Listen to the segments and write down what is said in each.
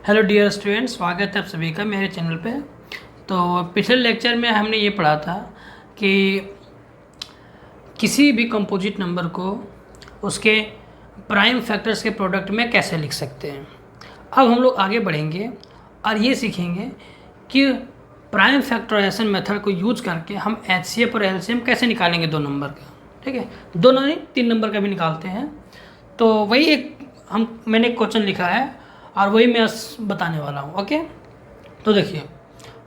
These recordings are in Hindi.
हेलो डियर स्टूडेंट्स, स्वागत है आप सभी का मेरे चैनल पे। तो पिछले लेक्चर में हमने ये पढ़ा था कि किसी भी कंपोजिट नंबर को उसके प्राइम फैक्टर्स के प्रोडक्ट में कैसे लिख सकते हैं। अब हम लोग आगे बढ़ेंगे और ये सीखेंगे कि प्राइम फैक्टराइजेशन मेथड को यूज करके हम एचसीएफ और एलसीएम कैसे निकालेंगे दो नंबर का। ठीक है, दो नहीं 3 नंबर का भी निकालते हैं। तो वही मैंने एक क्वेश्चन लिखा है और वही मैं बताने वाला हूँ। ओके, तो देखिए,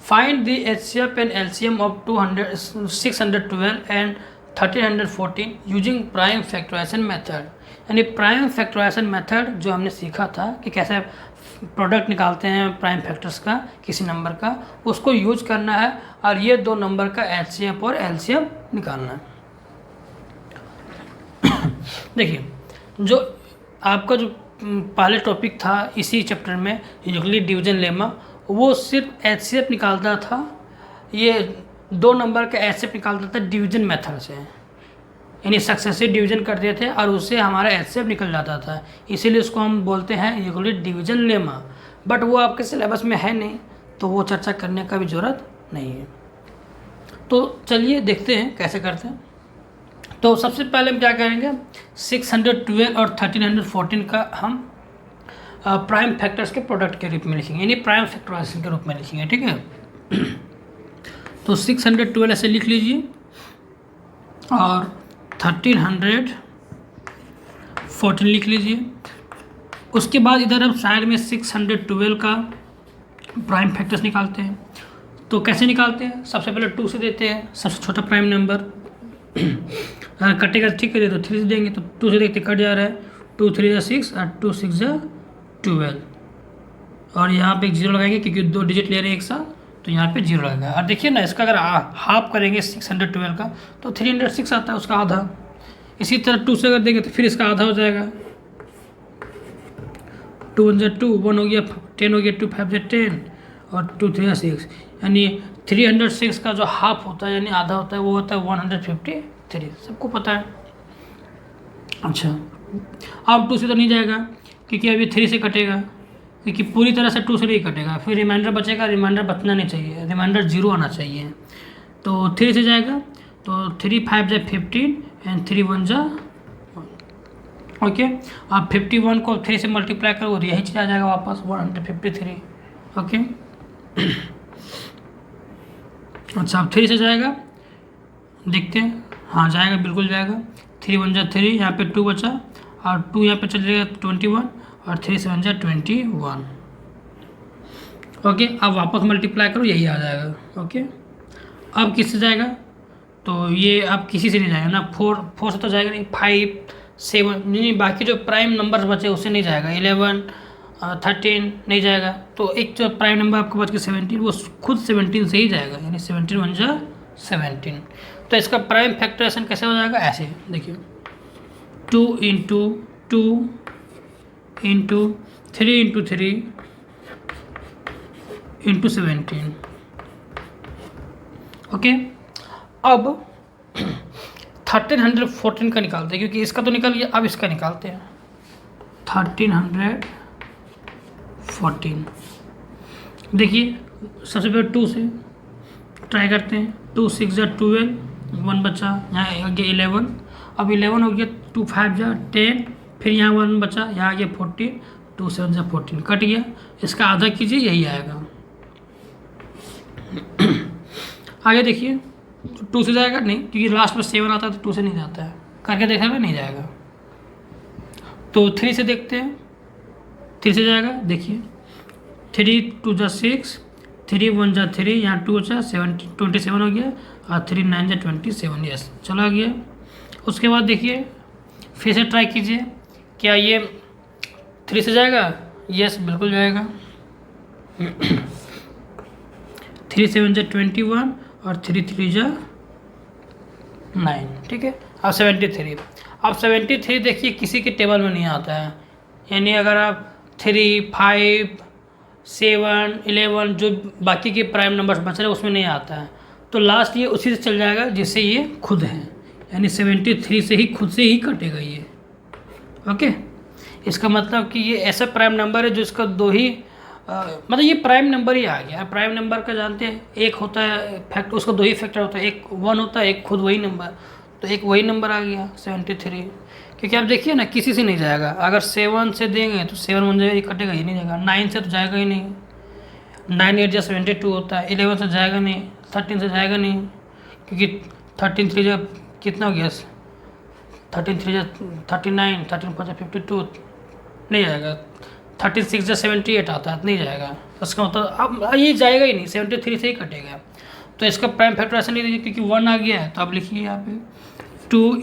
find the HCF and LCM of 612 and 1314 using prime factorization method. यानी प्राइम फैक्टराइजेशन मेथड जो हमने सीखा था कि कैसे प्रोडक्ट निकालते हैं प्राइम फैक्टर्स का किसी नंबर का, उसको यूज करना है और ये दो नंबर का एचसीएफ और एलसीएम निकालना है। देखिए, जो आपका जो पहले टॉपिक था इसी चैप्टर में यूक्लिड डिवीजन लेमा, वो सिर्फ एचसीएफ निकालता था। ये दो नंबर का एचसीएफ निकालता था डिवीजन मेथड से, यानी सक्सेसिव डिवीजन करते थे और उससे हमारा एचसीएफ निकल जाता था। इसीलिए उसको हम बोलते हैं यूक्लिड डिवीजन लेमा। बट वो आपके सिलेबस में है नहीं, तो वो चर्चा करने का भी ज़रूरत नहीं है। तो चलिए देखते हैं कैसे करते हैं। तो सबसे पहले हम क्या करेंगे, 612 और 1314 का हम प्राइम फैक्टर्स के प्रोडक्ट के रूप में लिखेंगे, यानी प्राइम फैक्टराइजेशन के रूप में लिखेंगे। ठीक है, तो 612 ऐसे लिख लीजिए और 1314 लिख लीजिए। उसके बाद इधर हम साइड में 612 का प्राइम फैक्टर्स निकालते हैं। तो कैसे निकालते हैं, सबसे पहले 2 से देते हैं, सबसे छोटा प्राइम नंबर। अगर कटेगा ठीक है, तो 3 से देंगे, तो 2 से देखते कट जा रहा है। 2 3 जा 6 और 2 6 जा 12 और यहाँ पे एक 0 लगाएंगे क्योंकि 2 डिजिट ले रहे हैं एक साथ, तो यहाँ पे 0 लगेगा। और देखिए ना, इसका अगर हाफ करेंगे 612 का तो 306 आता है, उसका आधा। इसी तरह 2 से अगर देंगे तो फिर इसका आधा हो जाएगा। 2 1 जा 2, 1 हो गया, 10 हो गया, 2 5 जा 10 और 2 3 जा 6, यानी 306 का जो हाफ होता है यानी आधा होता है, वो होता है 153। सबको पता है। अच्छा, अब 2 से तो नहीं जाएगा क्योंकि अभी 3 से कटेगा, क्योंकि पूरी तरह से 2 से नहीं कटेगा। फिर रिमाइंडर बचेगा, रिमाइंडर बचना नहीं चाहिए, रिमाइंडर 0 आना चाहिए। तो 3 से जाएगा, तो 3 5 जा 15 एंड 3 1 जा 1। ओके, अब 51 को 3 से मल्टीप्लाई करो, यही चीज़ आ जाएगा वापस 153। ओके, अच्छा, अब 3 से जाएगा, देखते हैं। हाँ जाएगा, बिल्कुल जाएगा। 3 1 जा 3, यहाँ पे 2 बचा और 2 यहाँ पे चल जाएगा 21 और 3 7 जा 21। ओके, अब वापस मल्टीप्लाई करो, यही आ जाएगा। ओके, अब किससे जाएगा, तो ये अब किसी से नहीं जाएगा ना, 4 से तो जाएगा नहीं, 5 7 नहीं, बाकी जो प्राइम नंबर बचे उससे नहीं जाएगा। 11 13 नहीं जाएगा। तो एक जो प्राइम नंबर आपको बच के 17, वो खुद 17 से ही जाएगा, यानी 17 1 जा 17। तो इसका प्राइम फैक्टराइजेशन कैसे हो जाएगा, ऐसे देखिए, 2 into 2 into 3 into 3 into 17। Okay, अब 1314 का निकालते हैं, क्योंकि इसका तो निकल गया, अब इसका निकालते हैं। 1314 देखिए, सबसे पहले 2 से ट्राई करते हैं। 2 6 जा 12, 1 बचा, यहाँ आ गया 11। अब 11 हो गया, 2 5 जा 10, फिर यहाँ 1 बचा, यहाँ आ गया 14, 2 7 जा 14, कट गया। इसका आधा कीजिए, यही आएगा। आगे देखिए, 2 से जाएगा नहीं, क्योंकि लास्ट में 7 आता है, तो 2 से नहीं जाता है। करके देखा है, नहीं जाएगा। तो 3 से देखते हैं, 3 से जाएगा, देखिए, 3 2 जा 6, 3 1 जा 3, यहाँ 2 बचा, 27 हो गया और 3 9 जा 27, यस चला गया। उसके बाद देखिए, फिर से ट्राई कीजिए, क्या ये 3 से जाएगा, यस बिल्कुल जाएगा। 3 7 जा 21 और 3 3 जा 9। ठीक है, अब 73। अब 73 देखिए किसी के टेबल में नहीं आता है, यानी अगर आप 3 5 7 11 जो बाकी के प्राइम नंबर्स बच रहे हैं उसमें नहीं आता है, तो लास्ट ये उसी से चल जाएगा जिससे ये खुद है, यानी 73 से ही खुद से ही कटेगा ये। ओके, इसका मतलब कि ये ऐसा प्राइम नंबर है जो इसका दो ही मतलब ये प्राइम नंबर ही आ गया। प्राइम नंबर का जानते हैं, एक होता है फैक्टर, उसका दो ही फैक्टर होता है, एक 1 होता है, एक खुद वही नंबर, तो एक वही नंबर आ गया 73। क्योंकि आप देखिए ना, किसी से नहीं जाएगा। अगर 7 से देंगे तो 7 1 जाएगा, ये कटेगा, ये नहीं जाएगा। 9 से तो जाएगा ही नहीं, 9 8 72 होता है। 11 से जाएगा नहीं, 13 से जाएगा नहीं, क्योंकि 13 3 जब कितना हो गया, 13 3 39, 13 4 52 नहीं जाएगा। 13 6 78 आता है, नहीं जाएगा। उसका मतलब अब ये जाएगा ही नहीं, 73 से ही कटेगा। तो इसका प्राइम फैक्टर ऐसा नहीं दीजिए, क्योंकि 1 आ गया है। तो आप लिखिए यहाँ पे 2 ×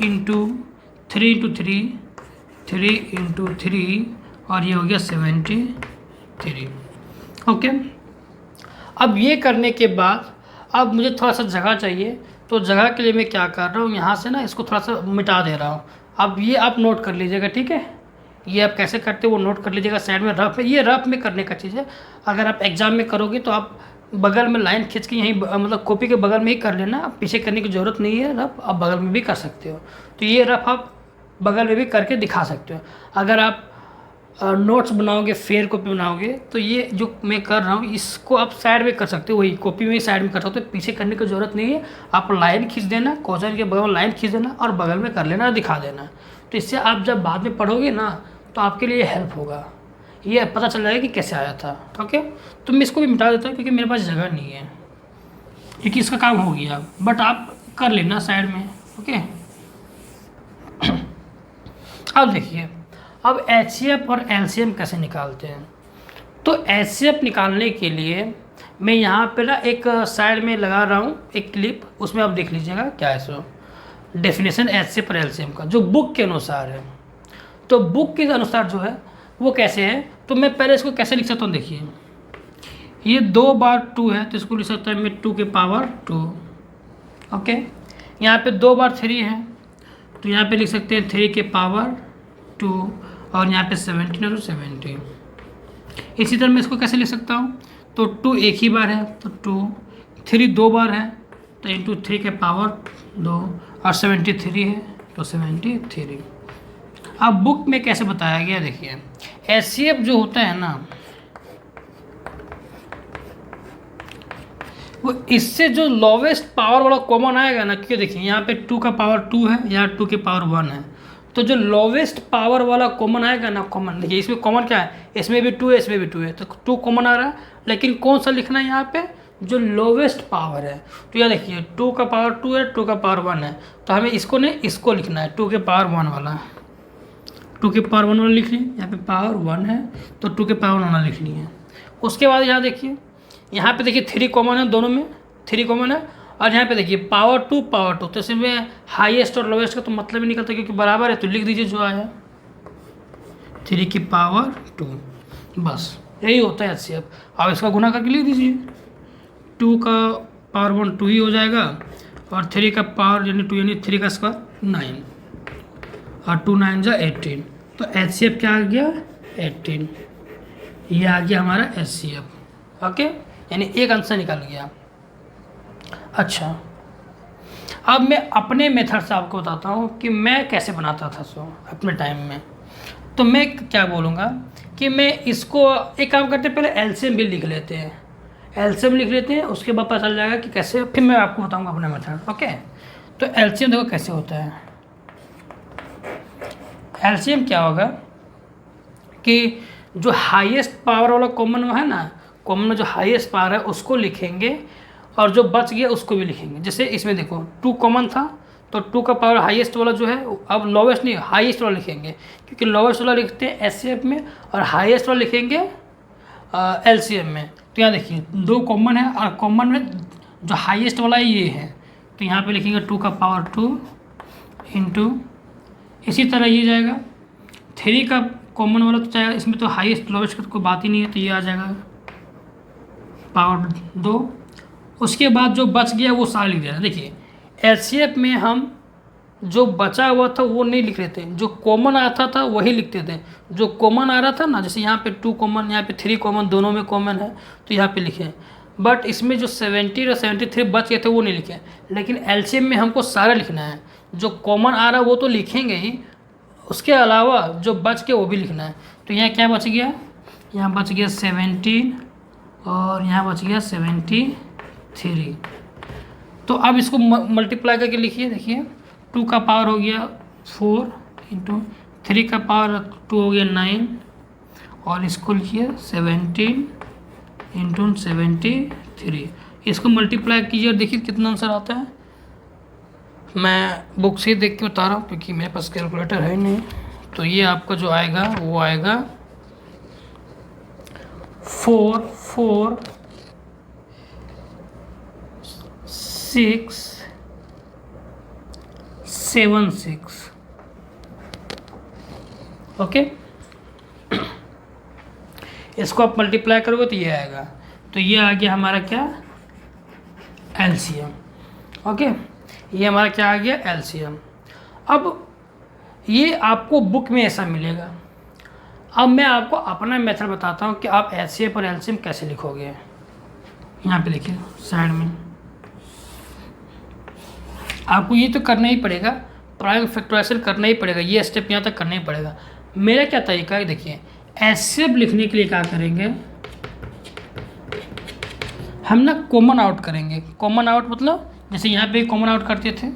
3 × 3, 3 × 3, और ये हो गया 73। ओके। अब ये करने के बाद अब मुझे थोड़ा सा जगह चाहिए, तो जगह के लिए मैं क्या कर रहा हूँ, यहाँ से ना इसको थोड़ा सा मिटा दे रहा हूँ। अब ये आप नोट कर लीजिएगा, ठीक है। ये आप कैसे करते हो वो नोट कर लीजिएगा, साइड में रफ है, ये रफ में करने का चीज़ है। अगर आप एग्जाम में करोगे तो आप बगल में लाइन खींच के यहीं मतलब कॉपी के बगल में ही कर लेना, पीछे करने की ज़रूरत नहीं है। रफ आप बगल में भी कर सकते हो, तो ये रफ आप बगल में भी करके दिखा सकते हो। अगर आप नोट्स बनाओगे, फेयर कॉपी बनाओगे, तो ये जो मैं कर रहा हूँ इसको आप साइड में कर सकते हो, वही कॉपी में ही साइड में कर सकते हो, पीछे करने की ज़रूरत नहीं है। आप लाइन खींच देना, क्वेश्चन के बगल में लाइन खींच देना और बगल में कर लेना, दिखा देना। तो इससे आप जब बाद में पढ़ोगे ना तो आपके लिए हेल्प होगा, ये पता चल जाएगा कि कैसे आया था। ओके, तो मैं इसको भी मिटा देता हूँ क्योंकि मेरे पास जगह नहीं है, क्योंकि इसका काम हो गया। बट आप कर लेना साइड में। ओके, अब देखिए, अब HCF और LCM कैसे निकालते हैं। तो HCF निकालने के लिए मैं यहाँ पे ना एक साइड में लगा रहा हूँ एक क्लिप, उसमें आप देख लीजिएगा क्या है सो डेफिनेशन HCF और LCM का, जो बुक के अनुसार है। तो बुक के अनुसार जो है वो कैसे है, तो मैं पहले इसको कैसे लिख सकता हूँ, देखिए ये 2 बार 2 है, तो इसको लिख सकता है मैं 2 की पावर 2। ओके, यहाँ पे 2 बार 3 है, तो यहाँ पे लिख सकते हैं 3 की पावर 2, और यहाँ पे 17 है तो 17। इसी तरह मैं इसको कैसे लिख सकता हूँ, तो 2 एक ही बार है तो 2, 3 2 बार है तो इंटू 3 के पावर 2, और 73 है तो 73। अब बुक में कैसे बताया गया, देखिए HCF जो होता है ना, वो इससे जो लोवेस्ट पावर वाला कॉमन आएगा ना, क्योंकि देखिए यहाँ पे 2 का पावर 2 है, यहाँ 2 की पावर 1 है, तो जो लोवेस्ट पावर वाला कॉमन आएगा ना, कॉमन देखिए इसमें कॉमन क्या है, इसमें भी 2 है, इसमें भी 2 है, तो 2 कॉमन आ रहा है। लेकिन कौन सा लिखना है यहाँ पे, जो लोवेस्ट पावर है। तो यहाँ देखिए 2 का पावर 2 है, 2 का पावर 1 है, तो हमें इसको नहीं इसको लिखना है 2 के पावर 1 वाला, 2 के पावर 1 वाला लिख ली। यहाँ पे पावर 1 है तो 2 के पावर 1 वाला लिख ली है। उसके बाद यहाँ देखिए, यहाँ पे देखिए 3 कॉमन है, दोनों में 3 कॉमन है, और यहाँ पे देखिए पावर 2 पावर 2, तो इसमें हाईएस्ट और लोवेस्ट का तो मतलब ही निकलता, क्योंकि बराबर है, तो लिख दीजिए जो आया 3 की पावर 2, बस यही होता है HCF। अब इसका गुना करके लिख दीजिए, 2 का पावर 1 2 ही हो जाएगा, और 3 का पावर यानी 2 यानी 3 का स्क्वायर 9, और 2 9 जा 18, तो HCF क्या आ गया 18, ये आ गया हमारा HCF। ओके, यानी एक आंसर निकल गया। अच्छा, अब मैं अपने मेथड से आपको बताता हूँ कि मैं कैसे बनाता था सो अपने टाइम में। तो मैं क्या बोलूँगा कि मैं इसको एक काम करते हैं, पहले LCM भी लिख लेते हैं, LCM लिख लेते हैं, उसके बाद पता चल जाएगा कि कैसे, फिर मैं आपको बताऊँगा अपना मेथड। ओके, तो LCM देखो कैसे होता है। LCM क्या होगा कि जो हाईएस्ट पावर वाला कॉमन है ना, कॉमन में जो हाईएस्ट पावर है उसको लिखेंगे, और जो बच गया उसको भी लिखेंगे। जैसे इसमें देखो 2 कॉमन था, तो 2 का पावर हाईएस्ट वाला जो है, अब लोवेस्ट नहीं हाईएस्ट वाला लिखेंगे, क्योंकि लोवेस्ट वाला लिखते हैं HCF में और हाईएस्ट वाला लिखेंगे LCM में। तो यहाँ देखिए 2 कॉमन है, और कॉमन में जो हाईएस्ट वाला ये है, तो यहाँ पे लिखेंगे 2 का पावर 2 इंटू, इसी तरह ये जाएगा 3 का कॉमन वाला तो जाएगा, इसमें तो हाईएस्ट लोवेस्ट का कोई बात ही नहीं है, तो ये आ जाएगा पावर 2। उसके बाद जो बच गया वो सारा लिख देना। देखिए HCF में हम जो बचा हुआ था वो नहीं लिख रहे थे, जो कॉमन आता था वही लिखते थे। जो कॉमन आ रहा था ना, जैसे यहाँ पे 2 कॉमन, यहाँ पे 3 कॉमन, दोनों में कॉमन है तो यहाँ पे लिखे। बट इसमें जो 70 और 73 बच गए थे वो नहीं लिखे, लेकिन LCM में हमको सारा लिखना है। जो कॉमन आ रहा है वो तो लिखेंगे ही, उसके अलावा जो बच के वो भी लिखना है। तो यहाँ क्या बच गया, यहाँ बच गया 17 और यहाँ बच गया 73। तो अब इसको मल्टीप्लाई करके लिखिए। देखिए 2 का पावर हो गया 4 इंटू 3 का पावर 2 हो गया 9 और इसको लिखिए 17 इंटू 73। इसको मल्टीप्लाई कीजिए और देखिए कितना आंसर आता है। मैं बुक से देख के बता रहा हूँ क्योंकि मेरे पास कैलकुलेटर है नहीं। तो ये आपका जो आएगा वो आएगा 446676। ओके, इसको आप मल्टीप्लाई करोगे तो ये आएगा। तो ये आ गया हमारा क्या, एलसीएम। ओके, ये हमारा क्या आ गया, एलसीएम। अब ये आपको बुक में ऐसा मिलेगा। अब मैं आपको अपना मेथड बताता हूँ कि आप एचसीएफ और एलसीएम कैसे लिखोगे। यहाँ पे लिखिए साइड में, आपको ये तो करना ही पड़ेगा, प्राइम फैक्टराइजेशन करना ही पड़ेगा, ये स्टेप यहाँ तक करना ही पड़ेगा। मेरा क्या तरीका है, देखिए एचसीएफ लिखने के लिए क्या करेंगे हम ना, कॉमन आउट करेंगे। कॉमन आउट मतलब जैसे यहाँ पे कॉमन आउट करते थे,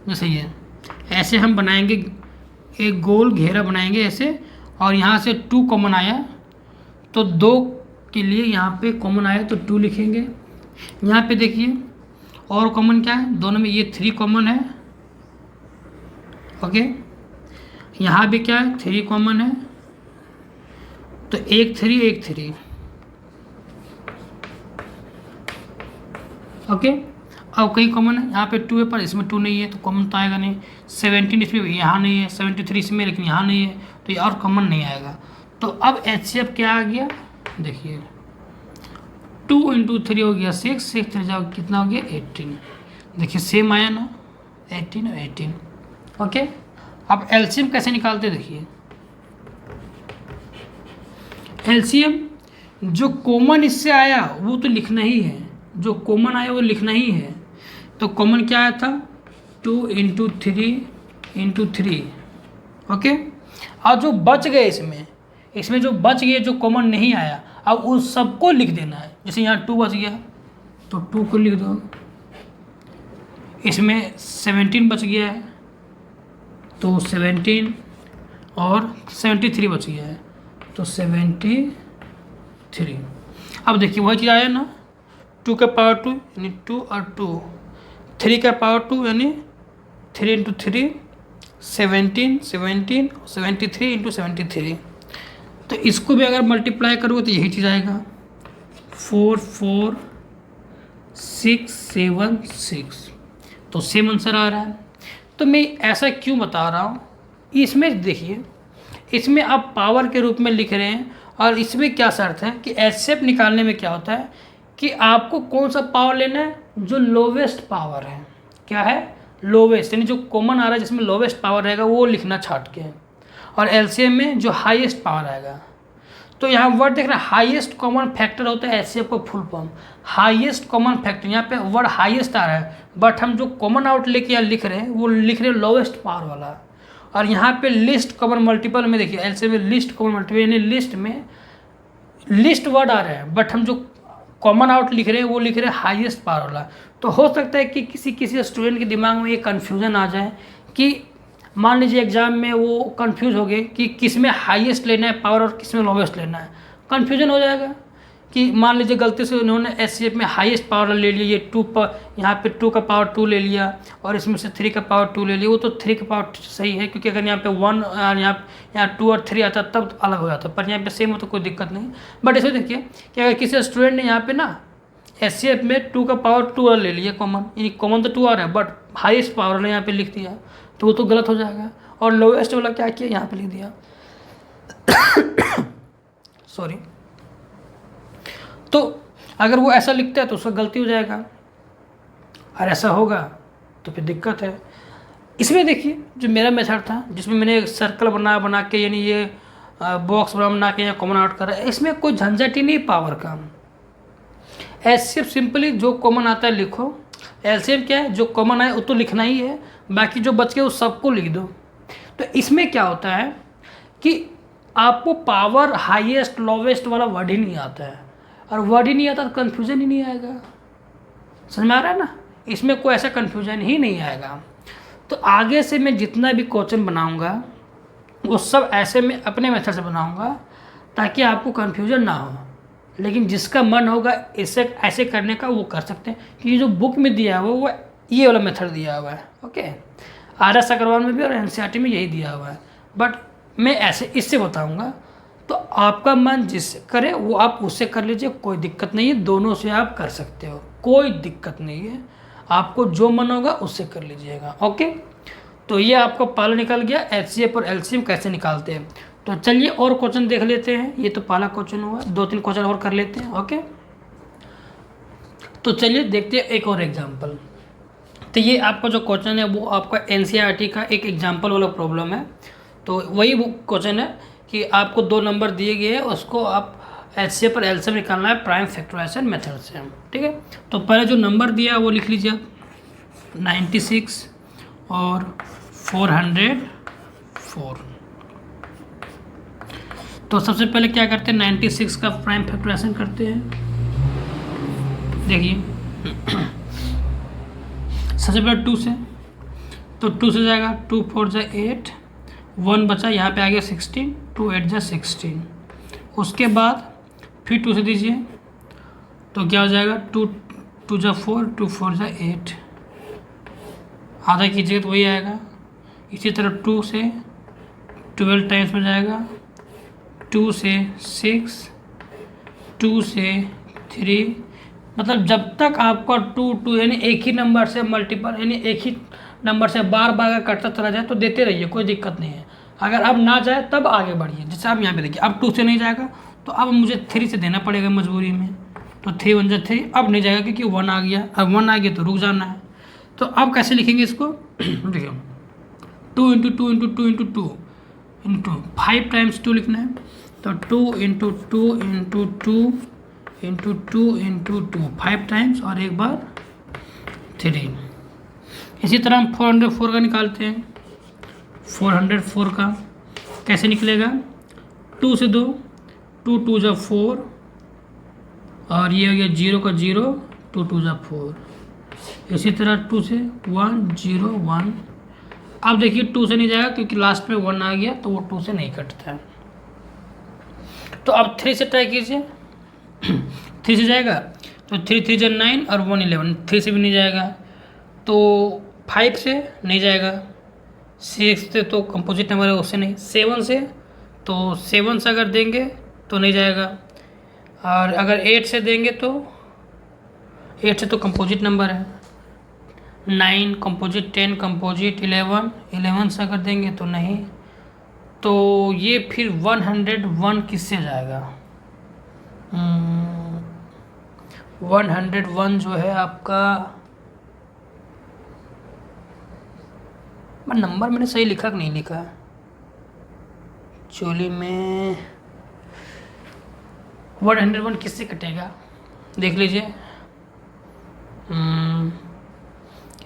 जैसे ये ऐसे हम बनाएंगे, एक गोल घेरा बनाएंगे ऐसे, और यहाँ से 2 कॉमन आया तो 2 के लिए यहाँ पे कॉमन आया तो 2 लिखेंगे। यहाँ पे देखिए और कॉमन क्या है, दोनों में ये 3 कॉमन है। ओके, यहाँ भी क्या है, 3 कॉमन है, तो 1 3 1 3। ओके, अब कहीं कॉमन है, यहाँ पे 2 है पर इसमें 2 नहीं है तो कॉमन तो आएगा नहीं। 17 इसमें यहाँ नहीं है, 73 इसमें लेकिन यहाँ नहीं है, तो ये और कॉमन नहीं आएगा। तो अब एचसीएफ क्या आ गया, देखिए 2 × 3 हो गया 6, 6 3 जाओ कितना हो गया 18। देखिए सेम आया ना, 18 और 18। ओके, अब एलसीएम कैसे निकालते, देखिए एलसीएम जो कॉमन इससे आया वो तो लिखना ही है, जो कॉमन आया वो लिखना ही है। तो कॉमन क्या आया था, 2 × 3 × 3। ओके, और जो बच गए इसमें जो बच गए, जो कॉमन नहीं आया, अब उस सबको लिख देना है। जैसे यहाँ 2 बच गया तो 2 को लिख दो, इसमें 17 बच गया है तो 17 और 73 बच गया है तो 73। अब देखिए वही चीज़ आया ना, 2 का पावर 2 यानी 2 और 2, 3 का पावर 2 यानी 3 × 3 17 17 73 × 73। तो इसको भी अगर मल्टीप्लाई करोगे तो यही चीज़ आएगा 44676। तो सेम आंसर आ रहा है। तो मैं ऐसा क्यों बता रहा हूँ, इसमें देखिए इसमें आप पावर के रूप में लिख रहे हैं, और इसमें क्या शर्त है कि एचसीएफ निकालने में क्या होता है कि आपको कौन सा पावर लेना है, जो लोवेस्ट पावर है। क्या है, लोवेस्ट, यानी जो कॉमन आ रहा है जिसमें लोवेस्ट पावर रहेगा वो लिखना छाट के, और एलसीएम में जो हाईएस्ट पावर आएगा। तो यहाँ वर्ड देख रहे हैं, हाईएस्ट कॉमन फैक्टर होता है एचसीएफ का full form, highest common factor. यहाँ पे वर्ड हाईएस्ट आ रहा है, बट हम जो कॉमन आउट लेके यहाँ लिख रहे हैं वो लिख रहे हैं लोवेस्ट पावर वाला। और यहाँ पे लिस्ट कॉमन मल्टीपल में देखिए एलसीएम में लिस्ट कॉमन मल्टीपल, यानी लिस्ट में लिस्ट वर्ड आ रहा है, बट हम जो कॉमन आउट लिख रहे हैं वो लिख रहे हैं हाईएस्ट पावर वाला। तो हो सकता है कि किसी स्टूडेंट के दिमाग में ये कन्फ्यूज़न आ जाए कि मान लीजिए एग्जाम में वो कंफ्यूज हो गए कि किस में हाईएस्ट लेना है पावर और किस में लोवेस्ट लेना है। कन्फ्यूजन हो जाएगा कि मान लीजिए गलती से उन्होंने एचसीएफ में हाईएस्ट पावर ले लिया, ये 2 पर यहाँ पे 2 का पावर 2 ले लिया और इसमें से 3 का पावर 2 ले लिया। वो तो 3 का पावर सही है, क्योंकि अगर यहाँ पे 1 यहाँ 2 और 3 आता तब अलग हो जाता, पर यहाँ पे सेम हो तो कोई दिक्कत नहीं। बट इसमें देखिए कि अगर किसी स्टूडेंट ने यहाँ पे ना एचसीएफ में 2 का पावर 2 ले लिया कॉमन, यानी कॉमन तो 2 आ रहा है बट हाईएस्ट पावर ने यहाँ पे लिख दिया, तो वो तो गलत हो जाएगा। और लोवेस्ट वाला क्या किया, यहाँ पे लिख दिया सॉरी। तो अगर वो ऐसा लिखता है तो उसका गलती हो जाएगा, और ऐसा होगा तो फिर दिक्कत है। इसमें देखिए जो मेरा मेथड था जिसमें मैंने एक सर्कल बना के, यानी ये बॉक्स बना के या कॉमन आउट कर रहा है, इसमें कोई झंझट ही नहीं पावर का। एचसीएफ सिंपली जो कॉमन आता है लिखो, एलसीएम क्या है जो कॉमन आए वो तो लिखना ही है, बाकी जो बच गए उस सबको लिख दो। तो इसमें क्या होता है कि आपको पावर हाईएस्ट लोवेस्ट वाला वर्ड ही नहीं आता है, और वर्ड ही नहीं आता तो कन्फ्यूज़न ही नहीं आएगा। समझ में आ रहा है ना, इसमें कोई ऐसा कन्फ्यूज़न ही नहीं आएगा। तो आगे से मैं जितना भी क्वेश्चन बनाऊंगा वो सब ऐसे मैं अपने मेथड से बनाऊंगा ताकि आपको कन्फ्यूज़न ना हो। लेकिन जिसका मन होगा इसे ऐसे करने का वो कर सकते हैं, क्योंकि जो बुक में दिया हुआ वो ये वाला मेथड दिया हुआ है। ओके, RS अग्रवाल में भी और NCERT में यही दिया हुआ है, बट मैं ऐसे इससे बताऊंगा। तो आपका मन जिससे करे वो आप उससे कर लीजिए, कोई दिक्कत नहीं है, दोनों से आप कर सकते हो, कोई दिक्कत नहीं है। आपको जो मन होगा उससे कर लीजिएगा। ओके, तो ये आपका पहला निकल गया HCF और LCM कैसे निकालते हैं। तो चलिए और क्वेश्चन देख लेते हैं। ये तो पहला क्वेश्चन हुआ, 2-3 क्वेश्चन और कर लेते हैं। ओके, तो चलिए देखते हैं एक और एग्जांपल। तो ये आपका जो क्वेश्चन है वो आपका NCERT का एक एग्जांपल वाला प्रॉब्लम है। तो वही वो क्वेश्चन है कि आपको 2 नंबर दिए गए हैं, उसको आप HCF और LCM निकालना है प्राइम फैक्टराइजेशन मेथड से। ठीक है, तो पहले जो नंबर दिया है वो लिख लीजिए आप, 96 और 404। तो सबसे पहले क्या करते हैं, 96 का प्राइम फैक्टराइजेशन करते हैं। देखिए सबसे पहले 2 से, तो 2 से जाएगा 2 4 जा 8, 1 बचा, यहाँ पे आ गया 16, 2 8 जा 16। उसके बाद फिर 2 से दीजिए तो क्या हो जाएगा, 2 2 जा 4, 2 4 जा 8, आधा कीजिए तो वही आएगा। इसी तरह 2 से 12 टाइम्स में जाएगा, 2 से 6, 2 से 3, मतलब जब तक आपका 2 2 यानी एक ही नंबर से मल्टीपल यानी एक ही नंबर से बार बार कटता चला जाए तो देते रहिए, कोई दिक्कत नहीं है। अगर अब ना जाए तब आगे बढ़िए। जैसे आप यहाँ पे देखिए, अब 2 से नहीं जाएगा तो अब मुझे 3 से देना पड़ेगा मजबूरी में, तो 3 1 जा 3, अब नहीं जाएगा क्योंकि 1 आ गया। अब 1 आ गया तो रुक जाना है। तो अब कैसे लिखेंगे इसको, देखिए 2 × 2 × 2 × 2 इंटू 5 टाइम्स 2 लिखना है, तो 2 × 2 × 2 इंटू 2 इंटू 2 5 टाइम्स और एक बार 3। इसी तरह हम 404 का निकालते हैं। 404 का कैसे निकलेगा, 2 से 2, 2 2 जा 4 और ये हो गया 0 का 0, 2 2 जा 4। इसी तरह 2 से 1 0 1। अब देखिए 2 से नहीं जाएगा क्योंकि लास्ट में 1 आ गया तो वो 2 से नहीं कटता है। तो अब 3 से ट्राई कीजिए, 3 से जाएगा तो 3 3 जा 9 और 1 11, 3 से भी नहीं जाएगा। तो 5 से नहीं जाएगा, 6 से तो कंपोजिट नंबर है उससे नहीं, 7 से तो 7 से अगर देंगे तो नहीं जाएगा, और अगर 8 से देंगे तो 8 से तो कंपोजिट नंबर है, 9 कंपोजिट, 10 कंपोजिट, 11 से अगर देंगे तो नहीं। तो ये फिर 101 किससे जाएगा, 101 जो है आपका, नंबर मैंने सही लिखा कि नहीं लिखा चोली में, 101 किससे कटेगा देख लीजिए।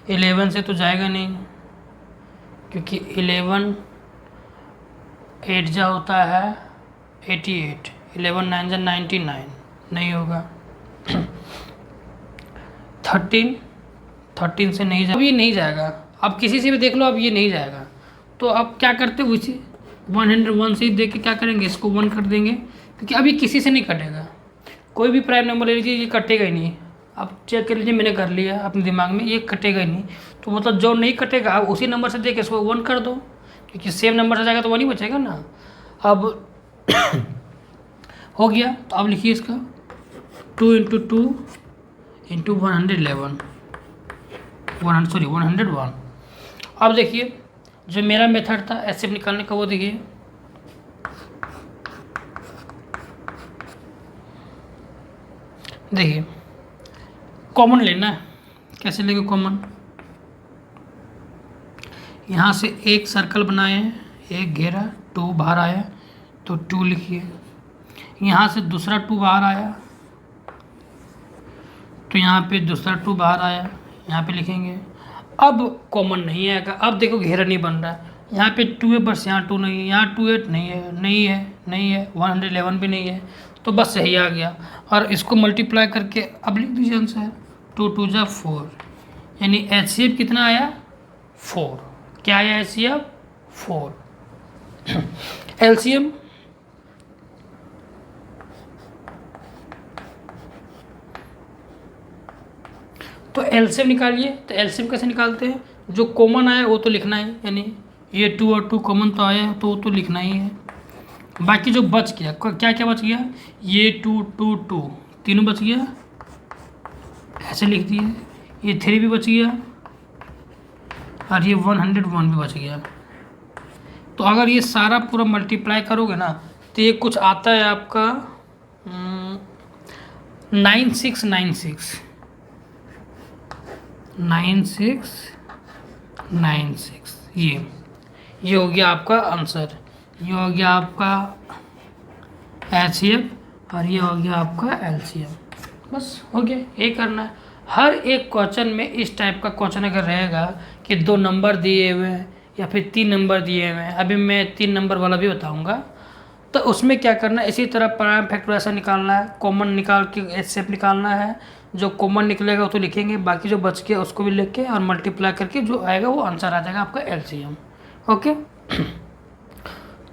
11 से तो जाएगा नहीं क्योंकि 11 8 जा होता है 88, 11 9 जा 99, नहीं होगा। 13 से नहीं जाएगा, अब ये नहीं जाएगा। अब किसी से भी देख लो, अब ये नहीं जाएगा। तो अब क्या करते हैं, उसी 101 से ही देख के क्या करेंगे, इसको 1 कर देंगे क्योंकि अभी किसी से नहीं कटेगा। कोई भी प्राइम नंबर ले लीजिए, ये कटेगा ही नहीं। अब चेक कर लीजिए, मैंने कर लिया अपने दिमाग में, ये कटेगा ही नहीं। तो मतलब जो नहीं कटेगा अब उसी नंबर से देख के इसको 1 कर दो, क्योंकि सेम नंबर से जाएगा तो 1 ही बचेगा ना। अब हो गया, तो अब लिखिए इसका 2 × 2 × 111, 101। अब देखिए जो मेरा मेथड था ऐसे निकालने का, वो देखिए कॉमन लेना है। कैसे लेंगे कॉमन, यहाँ से एक सर्कल बनाए हैं, एक घेरा, 2 बाहर आया तो 2 लिखिए। यहाँ से दूसरा 2 बाहर आया तो यहाँ पे दूसरा 2 बाहर आया, यहाँ पे लिखेंगे। अब कॉमन नहीं आएगा, अब देखो घेरा नहीं बन रहा है, यहाँ पे 2 है, बस यहाँ 2 नहीं है, यहाँ 28 नहीं है, नहीं है, नहीं है, 111 भी नहीं है, तो बस सही आ गया। और इसको मल्टीप्लाई करके अब लिख दीजिए आंसर, 2 2 जा 4, यानी एचसीएफ कितना आया 4। क्या आया एचसीएफ 4। एलसीएम तो एलसीएम निकालिए। तो एलसीएम कैसे निकालते हैं, जो कॉमन आया वो तो लिखना है, यानी ये 2 और 2 कॉमन तो आया तो वो तो लिखना ही है। बाकी जो बच गया, क्या क्या बच गया, ये 2 2 2 तीनों बच गया, ऐसे लिख दिए। ये 3 भी बच गया और ये 101 भी बच गया। तो अगर ये सारा पूरा मल्टीप्लाई करोगे ना तो ये कुछ आता है आपका 9696 9696, ये हो गया आपका आंसर। ये हो गया आपका एचसीएफ और ये हो गया आपका एलसीएम। बस हो गया, ये करना है। हर एक क्वेश्चन में इस टाइप का क्वेश्चन अगर रहेगा कि 2 नंबर दिए हुए हैं या फिर 3 नंबर दिए हुए हैं, अभी मैं 3 नंबर वाला भी बताऊंगा, तो उसमें क्या करना है, इसी तरह प्राइम फैक्टराइजेशन निकालना है, कॉमन निकाल के एचसीएफ निकालना है। जो कॉमन निकलेगा वो तो लिखेंगे, बाकी जो बच गया उसको भी लिख के और मल्टीप्लाई करके जो आएगा वो आंसर आ जाएगा आपका एलसीएम। ओके।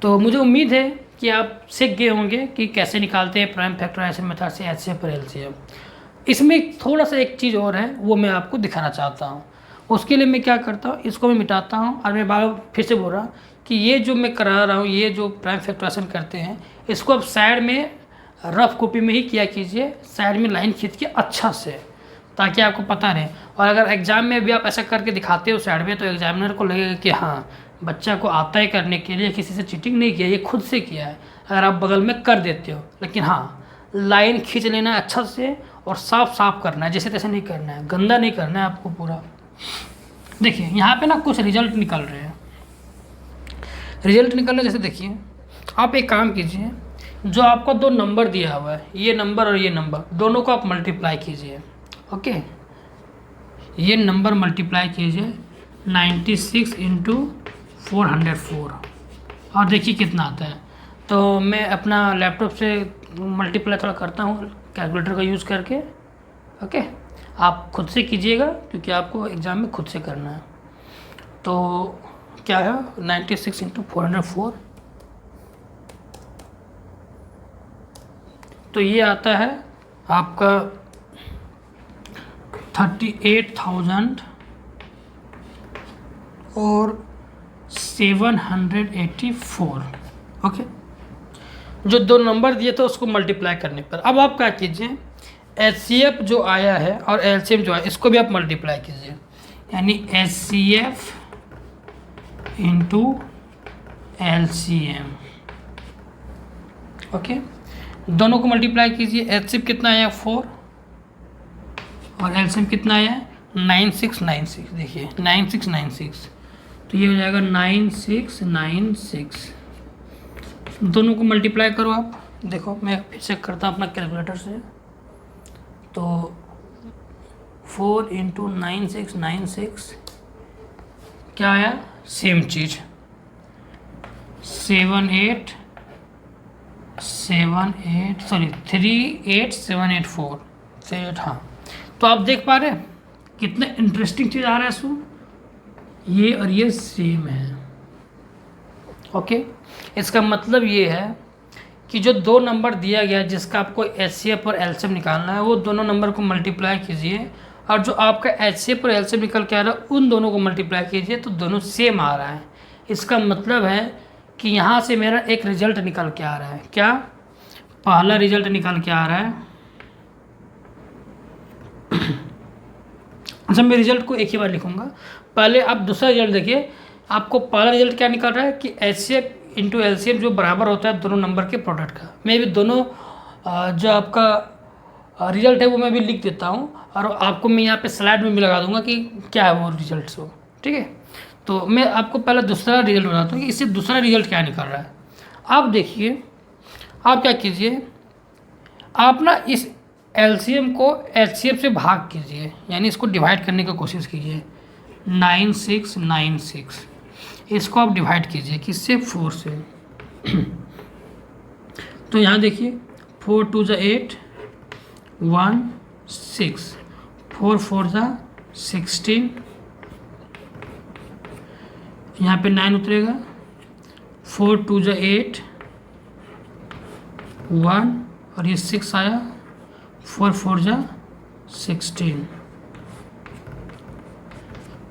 तो मुझे उम्मीद है कि आप सीख गए होंगे कि कैसे निकालते हैं प्राइम फैक्टराइजेशन मेथड से एचसीएफ और एलसीएम। इसमें थोड़ा सा एक चीज़ और है, वो मैं आपको दिखाना चाहता हूँ। उसके लिए मैं क्या करता हूँ, इसको मैं मिटाता हूँ और मैं बार फिर से बोल रहा हूँ कि ये जो मैं करा रहा हूँ, ये जो प्राइम फैक्टराइजेशन करते हैं, इसको आप साइड में रफ कॉपी में ही किया कीजिए, साइड में लाइन खींच के अच्छा से, ताकि आपको पता रहे। और अगर एग्ज़ाम में भी आप ऐसा करके दिखाते हो साइड में, तो एग्जामिनर को लगेगा कि हाँ बच्चा को आता है करने के लिए, किसी से चीटिंग नहीं किया, ये खुद से किया है। अगर आप बगल में कर देते हो, लेकिन हाँ लाइन खींच लेना है अच्छा से और साफ साफ करना है, जैसे तैसे नहीं करना है, गंदा नहीं करना है आपको पूरा। देखिए यहाँ पे ना कुछ रिजल्ट निकल रहे हैं, रिजल्ट निकल रहे जैसे देखिए, आप एक काम कीजिए, जो आपको 2 नंबर दिया हुआ है, ये नंबर और ये नंबर, दोनों को आप मल्टीप्लाई कीजिए। ओके, ये नंबर मल्टीप्लाई कीजिए 96 इंटू 404 और देखिए कितना आता है। तो मैं अपना लैपटॉप से मल्टीप्लाई थोड़ा करता हूँ कैलकुलेटर का यूज़ करके। ओके, आप खुद से कीजिएगा क्योंकि आपको एग्ज़ाम में खुद से करना है। तो क्या है 96 इंटू 404, तो ये आता है आपका 38,000 और 784। ओके, जो 2 नंबर दिए थे उसको मल्टीप्लाई करने पर अब आप क्या कीजिए, एचसीएफ जो आया है और एलसीएम जो है इसको भी आप मल्टीप्लाई कीजिए, यानी एचसीएफ इंटू एलसीएम। ओके, दोनों को मल्टीप्लाई कीजिए। एचसीएफ कितना आया 4 और एलसीएम कितना आया 9696। देखिए 9696, तो ये हो जाएगा 9696। दोनों को मल्टीप्लाई करो आप। देखो मैं फिर चेक करता हूँ अपना कैलकुलेटर से। तो 4 इंटू 9696 क्या आया, सेम चीज़ 38784 हाँ। तो आप देख पा रहे हैं कितना इंटरेस्टिंग चीज़ आ रहा है इसमें, ये और ये सेम है। ओके, इसका मतलब ये है कि जो 2 नंबर दिया गया जिसका आपको एचसीएफ और एलसीएम निकालना है, वो दोनों नंबर को मल्टीप्लाई कीजिए और जो आपका एचसीएफ और एलसीएम निकल के आ रहा है उन दोनों को मल्टीप्लाई कीजिए, तो दोनों सेम आ रहा है। इसका मतलब है कि यहाँ से मेरा एक रिजल्ट निकल के आ रहा है। क्या, पहला रिजल्ट निकल के आ रहा है। अच्छा, मैं रिजल्ट को एक ही बार लिखूंगा, पहले आप दूसरा रिजल्ट देखिए। आपको पहला रिजल्ट क्या निकल रहा है कि एचसीएफ इंटू एलसीएम जो बराबर होता है दोनों नंबर के प्रोडक्ट का। मैं भी दोनों जो आपका रिजल्ट है वो मैं भी लिख देता हूँ और आपको मैं यहाँ पे स्लाइड में भी लगा दूंगा कि क्या है वो रिजल्ट हो। ठीक है, तो मैं आपको पहले दूसरा रिजल्ट बताता हूँ कि इससे दूसरा रिजल्ट क्या निकल रहा है। आप देखिए, आप क्या कीजिए, आप ना इस एलसीएम को एचसीएफ से भाग कीजिए, यानी इसको डिवाइड करने की कोशिश कीजिए। 9696 इसको आप डिवाइड कीजिए किससे, 4 से। तो यहाँ देखिए 4 2 ज़ा 8, 1 6, 4 4 ज़ा 16, यहाँ पे 9 उतरेगा, 4 2 ज़ा 8, 1 और ये 6 आया, 4 4 ज़ा 16।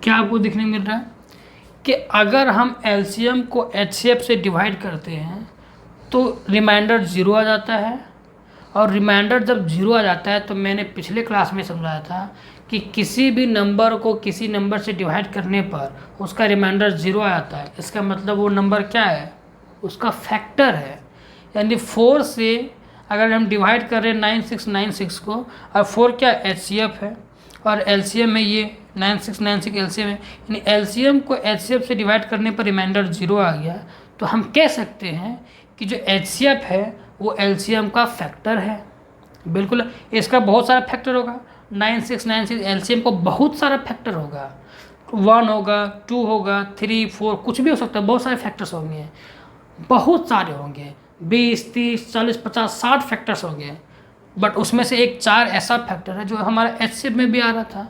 क्या आपको दिखने मिल रहा है कि अगर हम एलसीएम को एचसीएफ से डिवाइड करते हैं तो रिमाइंडर 0 आ जाता है, और रिमाइंडर जब 0 आ जाता है तो मैंने पिछले क्लास में समझाया था कि किसी भी नंबर को किसी नंबर से डिवाइड करने पर उसका रिमाइंडर 0 आ जाता है। इसका मतलब वो नंबर क्या है, उसका फैक्टर है। यानी 4 से अगर हम डिवाइड कर रहे हैं 9696 को, और 4 क्या एचसीएफ है और एलसीएम है ये 9696 एलसीएम है, यानी एलसीएम को एचसीएफ से डिवाइड करने पर रिमाइंडर 0 आ गया, तो हम कह सकते हैं कि जो एचसीएफ है वो एलसीएम का फैक्टर है। बिल्कुल, इसका बहुत सारा फैक्टर होगा। 9696 एलसीएम को बहुत सारा फैक्टर होगा, 1 होगा, 2 होगा, 3 4 कुछ भी हो सकता है, बहुत सारे फैक्टर्स होंगे, बहुत सारे होंगे, 20 30 40 50 60 फैक्टर्स होंगे। बट उसमें से एक 4 ऐसा फैक्टर है जो हमारा एचसीएफ में भी आ रहा था।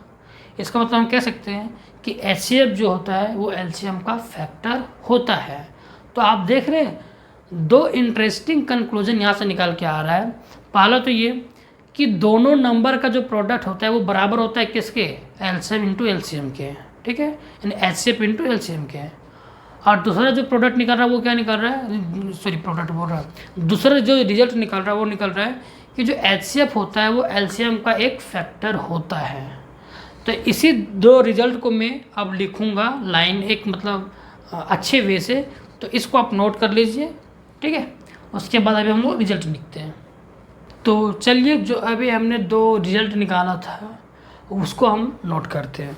इसका मतलब हम कह सकते हैं कि एचसीएफ जो होता है वो एलसीएम का फैक्टर होता है। तो आप देख रहे हैं 2 इंटरेस्टिंग कंक्लूजन यहाँ से निकाल के आ रहा है। पहला तो ये कि दोनों नंबर का जो प्रोडक्ट होता है वो बराबर होता है किसके, एलसीएम इंटू एलसीएम के, ठीक है, यानी एचसीएफ इंटू एलसीएम के। और दूसरा जो प्रोडक्ट निकल रहा है वो क्या निकल रहा है, सॉरी प्रोडक्ट बोल रहा है, दूसरा जो रिजल्ट निकल रहा है वो निकल रहा है कि जो एचसीएफ होता है वो एलसीएम का एक फैक्टर होता है। तो इसी 2 रिजल्ट को मैं अब लिखूंगा लाइन एक मतलब अच्छे वे से, तो इसको आप नोट कर लीजिए, ठीक है। उसके बाद अभी हम लोग रिजल्ट लिखते हैं। तो चलिए जो अभी हमने 2 रिजल्ट निकाला था उसको हम नोट करते हैं।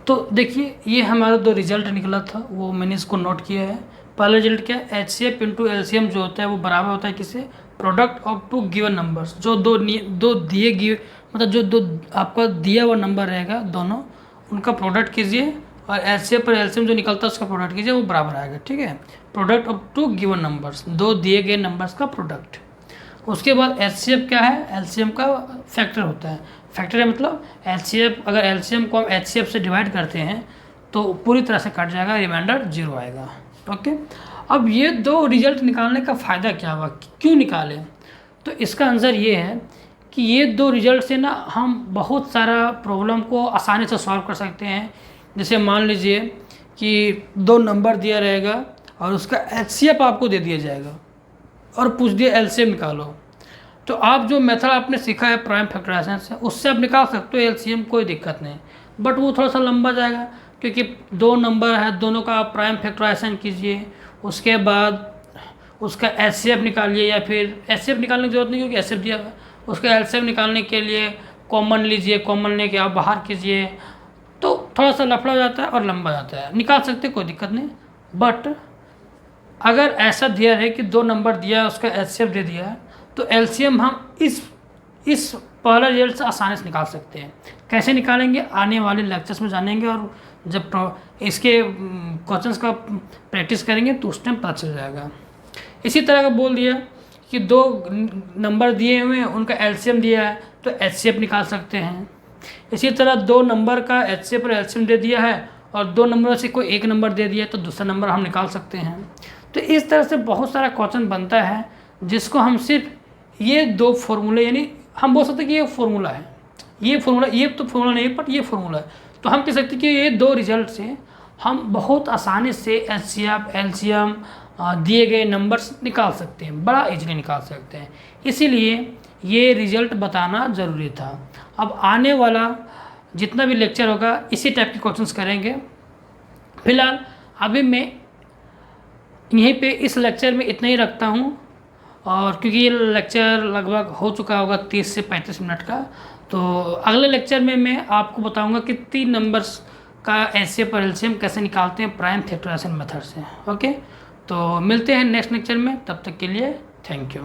तो देखिए ये हमारा 2 रिजल्ट निकला था, वो मैंने इसको नोट किया है। पहला रिजल्ट क्या है, एचसीएफ इंटू एलसीएम जो होता है वो बराबर होता है किससे, प्रोडक्ट ऑफ 2 गिवन नंबर्स। जो दो दिए गिवे मतलब जो 2 आपका दिया हुआ नंबर रहेगा दोनों उनका प्रोडक्ट कीजिए, और एचसीएफ और एलसीएम जो निकलता है उसका प्रोडक्ट कीजिए, वो बराबर आएगा, ठीक है। प्रोडक्ट ऑफ 2 गिवन नंबर्स, 2 दिए गए नंबर्स का प्रोडक्ट। उसके बाद एचसीएफ क्या है, एलसीएम का फैक्टर होता है। फैक्टर है मतलब एलसीएफ, अगर एलसीएम को हम एचसीएफ से डिवाइड करते हैं तो पूरी तरह से कट जाएगा, रिमाइंडर 0 आएगा, ओके। अब ये 2 रिजल्ट निकालने का फ़ायदा क्या हुआ, क्यों निकाले, तो इसका आंसर ये है कि ये 2 रिजल्ट से ना हम बहुत सारा प्रॉब्लम को आसानी से सॉल्व कर सकते हैं। जैसे मान लीजिए कि 2 नंबर दिया रहेगा और उसका एचसीएफ आपको दे दिया जाएगा और पूछ दिया एलसीएम निकालो, तो आप जो मेथड आपने सीखा है प्राइम फैक्टराइजेशन से उससे आप निकाल सकते हो एलसीएम, कोई दिक्कत नहीं। बट वो थोड़ा सा लंबा जाएगा क्योंकि 2 नंबर है, दोनों का आप प्राइम फैक्टराइजेशन कीजिए, उसके बाद उसका एचसीएफ निकालिए, या फिर एचसीएफ निकालने की जरूरत नहीं क्योंकि एचसीएफ दिया हुआ, उसका एलसीएम निकालने के लिए कॉमन लीजिए, कॉमन लेके आप बाहर कीजिए, तो थोड़ा सा लफड़ा हो जाता है और लंबा जाता है। निकाल सकते कोई दिक्कत नहीं, बट अगर ऐसा दिया है कि 2 नंबर दिया है उसका एचसीएफ दे दिया है तो एलसीएम हम इस पहला रिजल्ट से आसानी से निकाल सकते हैं। कैसे निकालेंगे आने वाले लेक्चर्स में जानेंगे, और जब इसके क्वेश्चंस का प्रैक्टिस करेंगे तो उस टाइम पता चल जाएगा। इसी तरह का बोल दिया कि 2 नंबर दिए हुए हैं उनका एलसीएम दिया है तो एचसीएफ निकाल सकते हैं। इसी तरह 2 नंबर का एचसीएफ और एलसीएम दे दिया है और 2 नंबर से कोई एक नंबर दे दिया है तो दूसरा नंबर हम निकाल सकते हैं। तो इस तरह से बहुत सारा क्वेश्चन बनता है जिसको हम सिर्फ ये 2 फॉर्मूले, यानी हम बोल सकते हैं कि ये फार्मूला है, ये तो फार्मूला नहीं है बट ये फार्मूला है, तो हम कह सकते हैं कि ये 2 रिजल्ट से हम बहुत आसानी से एचसीएफ एलसीएम दिए गए नंबर्स निकाल सकते हैं, बड़ा इजीली निकाल सकते हैं। इसीलिए ये रिजल्ट बताना ज़रूरी था। अब आने वाला जितना भी लेक्चर होगा इसी टाइप के क्वेश्चंस करेंगे। फिलहाल अभी मैं यहीं पे इस लेक्चर में इतना ही रखता हूँ, और क्योंकि ये लेक्चर लगभग हो चुका होगा 30 से 35 मिनट का, तो अगले लेक्चर में मैं आपको बताऊंगा कि 3 नंबर्स का एचसीएफ और एलसीएम कैसे निकालते हैं प्राइम फैक्टराइजेशन मेथड से, ओके। तो मिलते हैं नेक्स्ट लेक्चर में, तब तक के लिए थैंक यू।